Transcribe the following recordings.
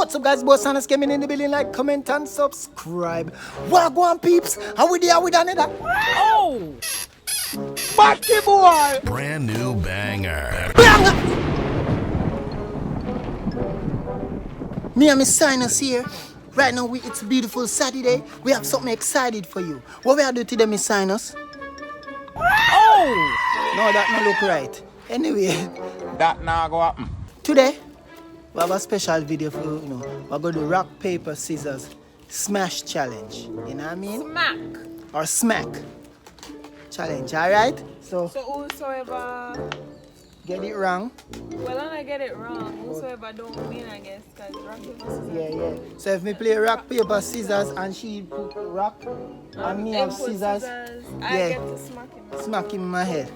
What's up, guys? Boss Psynos came in the building. Like, comment, and subscribe. Wagwan peeps. How we there? We done it? Oh! Batty boy! Brand new banger. Bang! Me and Miss Psynos here. Right now, it's a beautiful Saturday. We have something excited for you. What we are doing today, Miss Psynos? Oh! No, that not look right. Anyway, That now go happen. today, we have a special video for you. We're going to do rock, paper, scissors, smash challenge. You know what I mean? Smack. Or smack challenge, alright? So, So whosoever, get it wrong. well, when I get it wrong, whosoever don't win, I guess, because rock, paper, scissors. Yeah. So if me play rock, paper, scissors, and she put rock, and me have Input scissors, I yeah. get to smack him. smack him in my head.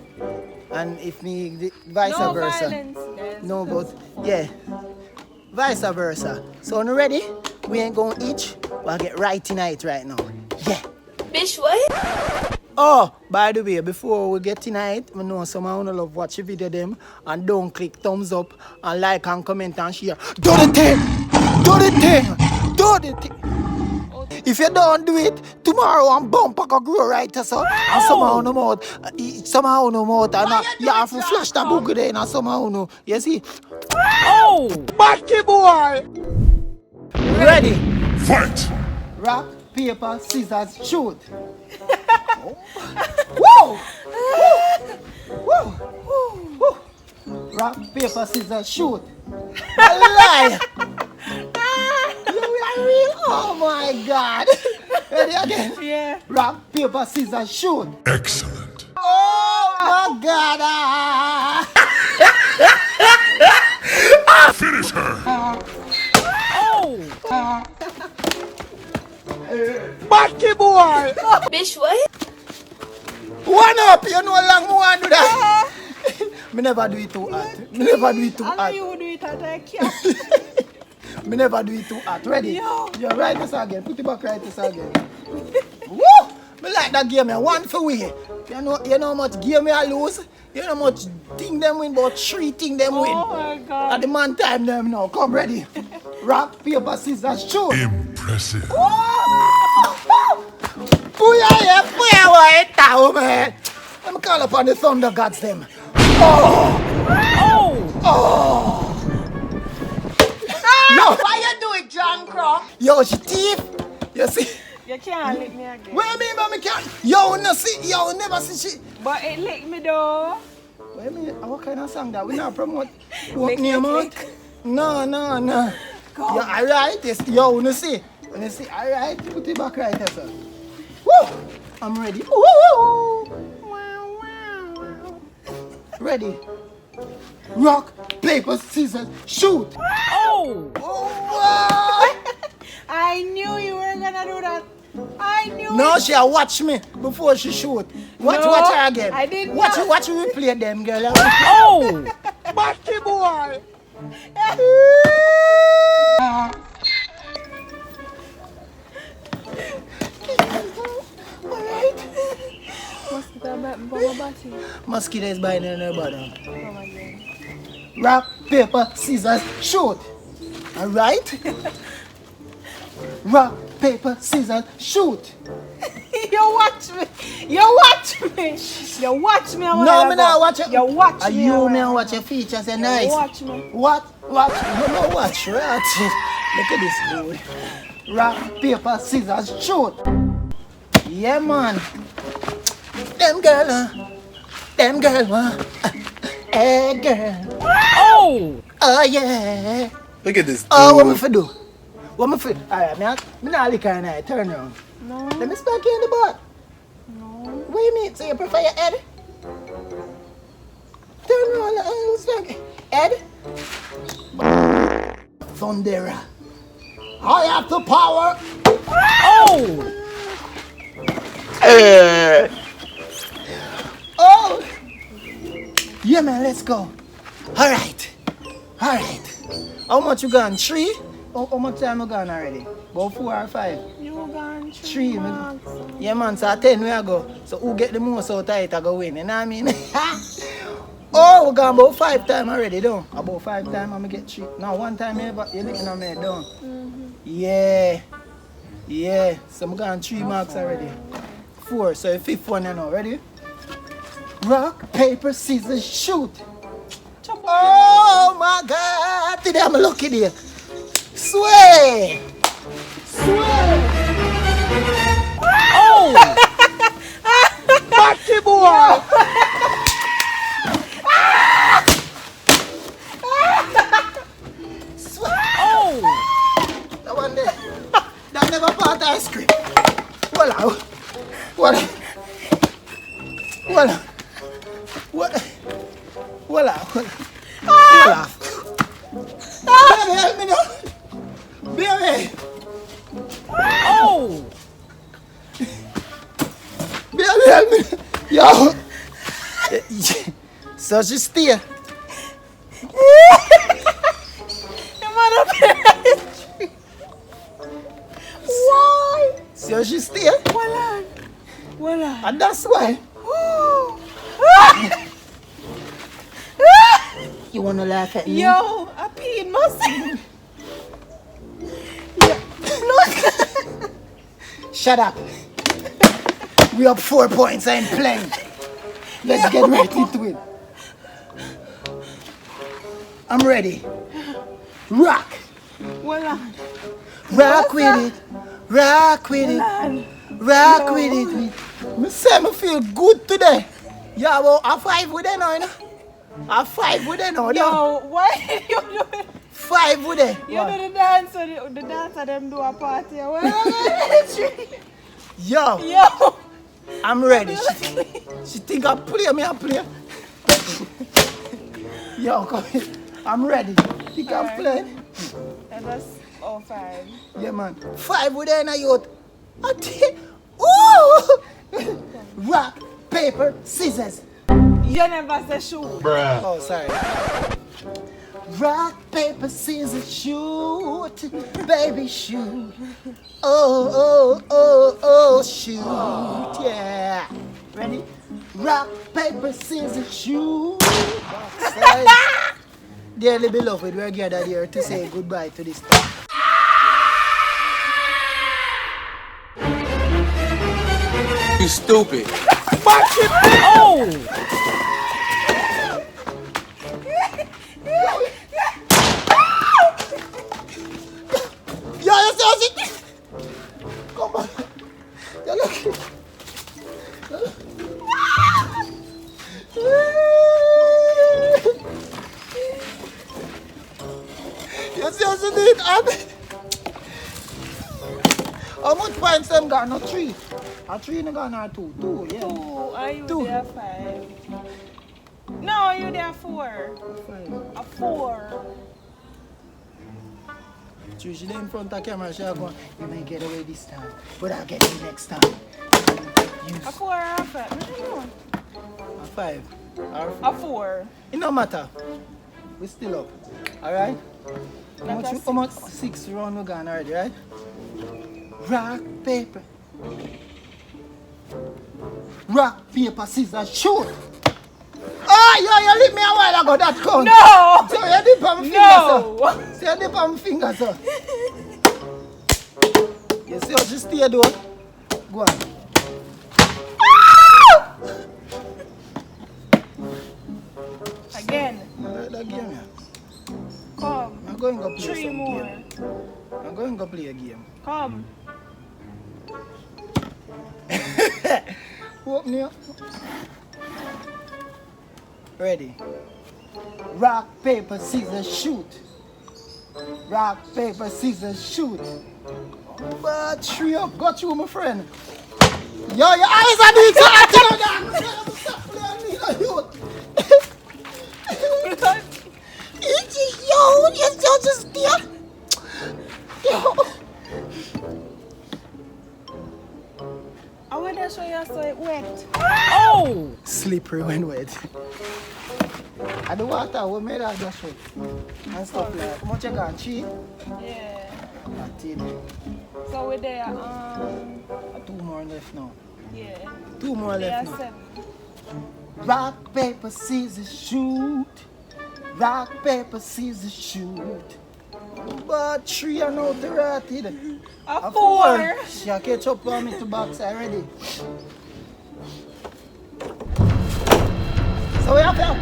And if me, vice No versa. violence, guys. No, but yeah, vice versa. So, you ready? We ain't going itch. We'll get right tonight right now. Yeah. Bitch, what? Oh, by the way, before we get tonight, I know some of you love watch the video them and don't click thumbs up and like and comment and share. Do the thing! Do the thing! Do the thing! If you don't do it, tomorrow I'm bumper go grow right so and somehow no mouth and you have to flash the boogie there and somehow no. You see? Oh! Batty boy! Ready? Fight! Rock, paper, scissors, shoot. Whoa! Whoa! Whoa! Rock, paper, scissors, shoot. A lie! You are real? Oh my God! Ready again? Yeah. Rock, paper, scissors, shoot. Excellent. Oh my God! Finish her! Oh! Batty boy! Bitch, what? One up! You know how long more I do that? Me never do it too hot. Me never do it too I know hot. you would do it at a camp. Me never do it too hot. Ready? Yo. You right this again. Put it back right this again. Woo! Me like that game. One for we. You know how much game I lose? You know how much thing them win, but 3 thing them win. Oh my God. At the man time them now. Come ready. Rock, paper, scissors, shoot. Impressive. Booyah, boy, tower, man. Let me call upon the thunder gods them. Oh! Yo, Why you do it, John Croc? yo, she thief. You see? You can't lick me again. What you mean, mommy can't? Yo, no see, yo, never see she. But it licked me though. What you mean? What kind of song that? We not promote. What Lick, name lick, out? No. Go. Yo, alright, yes. Yo, you see? You see? Alright, put it back right there, sir. Woo! I'm ready. Woo! Ready? Rock, paper, scissors, shoot! Oh! Oh, I knew you were gonna do that. I knew no, it. she watch me before she shoot. Watch No, her again. I did watch not. Watch you replay them, girl. Oh! Batty boy! Mosquito is biting in her bottom. Rock, paper, scissors, shoot. Alright? Rock, paper, scissors, shoot. You watch me. You watch me. You watch me. No, me not watch it. You watch me. You me watch your features, they're nice. Watch me. What? Watch? You no watch, right? Look at this dude. Rock, paper, scissors, shoot. Yeah, man. Them girl, hey girl. Oh! Oh yeah. Look at this dude. Oh, what me for do? What me for? Alright, me not lick her in eye. Turn around. No. Let me spank you in the butt. No. What do you mean? So you prefer your head? Turn around, let me spank head. Thundera. I have the power. Oh! Oh! Yeah, man, let's go. Alright. How much you gone? 3? How much time you gone already? About 4 or 5? You gone 3. months. Yeah, man, so 10 we I go. So who get the most out of it, I go win. You know what I mean? Oh, we're going about 5 times already, don't? About 5 times, I'm gonna get 3. Now, 1 time you're looking at me, don't? Yeah. Yeah. So I'm going 3 marks already. 4. So the 5th one, you know. Ready? Rock, paper, scissors, shoot. Oh my God. Today I'm lucky there. Sway. Sway. Oh. Batty boy. Oh! That one there. That never part ice cream. Voila. Voila. Voila. Voila. Voila. Baby, help me now. Baby. Oh! Baby, help me. Yo. So she stay. Why? So she stay. Voila. And that's why. You wanna laugh at me? Yo, I peed myself. Shut up. We up 4 points. I ain't playing. Let's get right into it. I'm ready. Rock. Voila. Rock with it. Rock with it. Rock with it. Me say me feel good today. Yeah, well, a 5 with it now, you know. A 5 with it now. Yo, why you do it? 5 with it. You do the dance, so the dancer them do a party. Yo, Yo. I'm ready. She think I play me, I play. Yo, come here. I'm ready. Think I'm playing? And that's 5. Yeah, man. 5 with it now, youth. Ooh! Rock, paper, scissors. You never say shoot. Oh, sorry. Rock, paper, scissors, shoot. Baby, shoot. Oh, shoot. Yeah. Ready? Rock, paper, scissors, shoot. Dearly beloved, we're gathered here to say goodbye to this time. You stupid. Oh! Yo, you see it? Come on. You're lucky. You see it? How much points them got? No 3. A 3 in the gun or 2? 2, yeah. 2. Are you 2. there 5? No, you there 4. 5. A 4. She there in front of the camera, she's going, you may get away this time, but I'll get you next time. A 4 or a 5? No. A 5. A 4. It no matter. We're still up. Alright? How much? 6 round we gone already, right? Rock, paper. Rock, paper, scissors, shoot! Oh, you leave me a while ago, that count. No! So you dip on my finger, so. So you dip on my finger, so. You see how she stay though? Go on. Again. That game, yeah. Come. I'm going to play 3 some more. game. I'm going to play a game. Come. Open here. Ready. Rock, paper, scissors, shoot. Rock, paper, scissors, shoot. But 3 up. Got you, my friend. Yo, your eyes are doing something on that. Stop playing me like you. Yo, you're just there. Yo. I want to show you so it wet. Oh! Slippery when wet. And the water, we made that just wet. And stuff like that. How much you got? 3? Yeah. That's it. So we're there. 2 more left now. Yeah. 2 more There left are now. 7. Rock, paper, scissors, shoot. Rock, paper, scissors, shoot. But 3 are not rated. A 4. She catch up on me to box already. So we have to.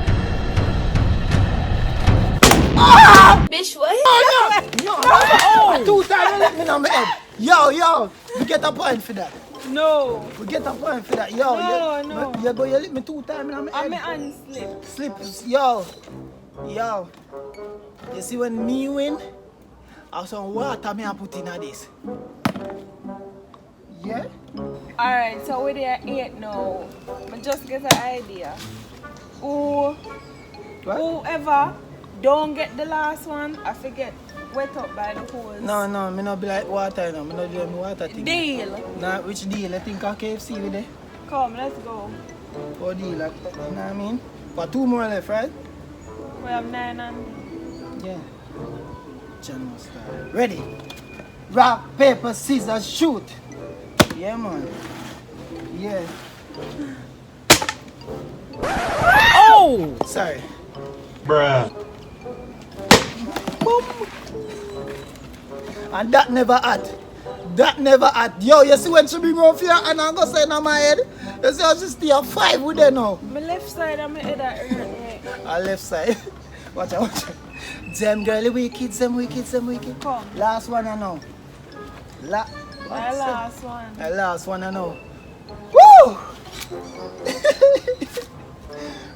Bitch, what? No. 2 times you let me know my head. Yo, we get a point for that. No. We get a point for that. Yo, No. you let me 2 times in my head. I'm hand slip. Slip, yo. You see when me win, I have some water me I put in this. Yeah? Alright, so we're there 8 now. But just get an idea. Whoever don't get the last one, I forget wet up by the holes. No, me not be like water, no. Me not do any water thing. Deal. Nah, which deal? I think I KFC with it. Come, let's go. What deal? Like, you know what I mean? For 2 more left, right? We have 9 and... Yeah. John must start. Ready? Rock, paper, scissors, shoot. Yeah, man. Yeah. Oh! Sorry. Bruh. Boom. And that never had. Yo, you see when she bring off here and I'm gonna say in my head? You see how she stay at 5 with her now? My left side of my head are hurt, right? Our left side. Watch out. Them girly wicked, them wicked. Come. Last one I know. My last one. The last one I know. Woo!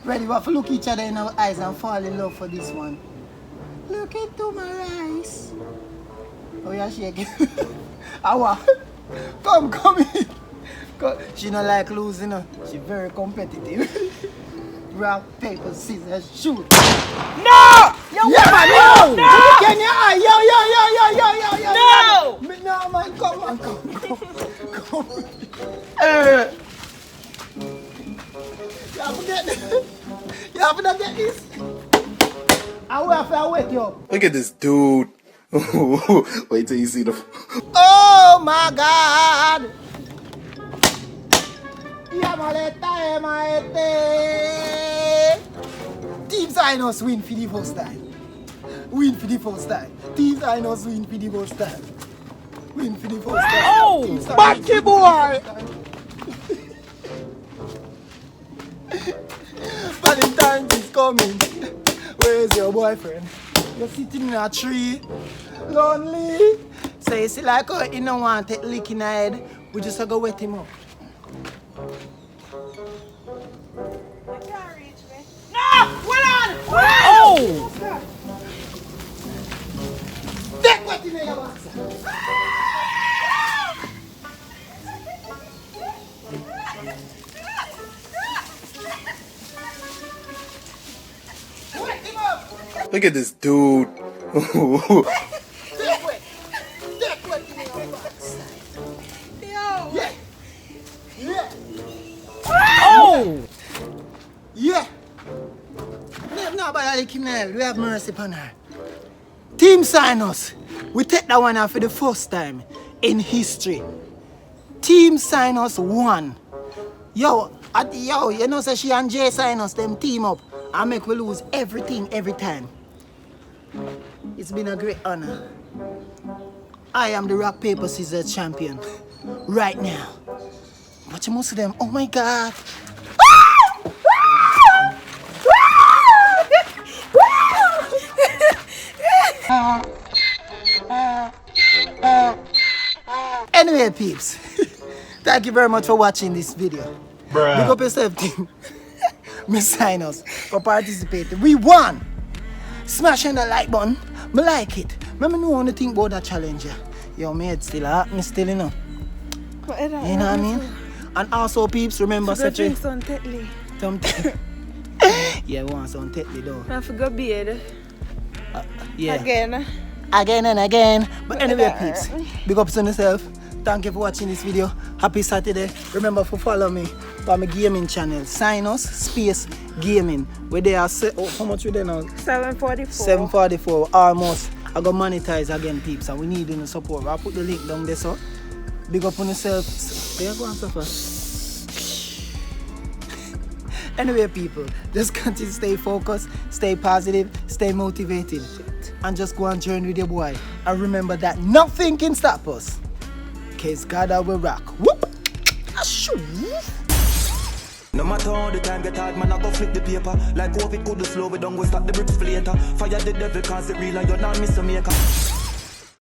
Ready, we have to look each other in our eyes and fall in love for this one. Look into my eyes. Oh, yeah, shaking. Awa. Come in. She not like losing. She very competitive. Rock, paper, scissors, shoot. No! Yo, Yeah, man, no! Look in your eye. Yo. No! No, man, come on. You have to get this. I will have to wake you up. Look at this dude. Wait till you see the. Oh my God. Team Psynos win for the first time. Team Psynos win for the first time. Oh! Batty boy! Valentine's is coming. Where's your boyfriend? You're sitting in a tree, lonely. So you see like how you don't want to lick in the head, we just go wet him up. I can't reach me. No! Hold on! Oh! Take what in your box. Wet him up. Look at this dude. Take what in your box. Yo! Yeah. Oh! Yeah. Nobody like him now. We have mercy upon her. Team Psynos. We take that one out for the first time in history. Team Psynos won. Yo, you know say she and Jay Psynos them team up and make we lose everything every time. It's been a great honor. I am the rock paper scissors champion right now. But you most of them, oh my God. Anyway, peeps, thank you very much for watching this video. Bruh. Big up yourself, team. Miss Psynos for participating. We won. Smashing the like button. Me like it. Me know only think about that challenge. Yo, me head still hot. Me still, you know. You know what I mean? And also, peeps, remember I drink some Tetley. Yeah, we want some Tetley though. I forgot beard. Yeah. Again and again. But anyway, peeps, big up to yourself. Thank you for watching this video. Happy Saturday. Remember to follow me on my gaming channel, Psynos Space Gaming. Where they are how much we there now? 744. 744 almost. I got monetize again, peeps, and we need your support. I'll put the link down there, so big up on yourself. There you go and suffer. Anyway, people, just continue to stay focused, stay positive, stay motivated, and just go on journey with your boy. And remember that nothing can stop us. Cause God will rock. Whoop! Ashoo! No matter how the time get hard, man, I go flip the paper. Like COVID could slow, we don't go stop the bricks for later. Fire the devil cause it real and you're not miss a maker.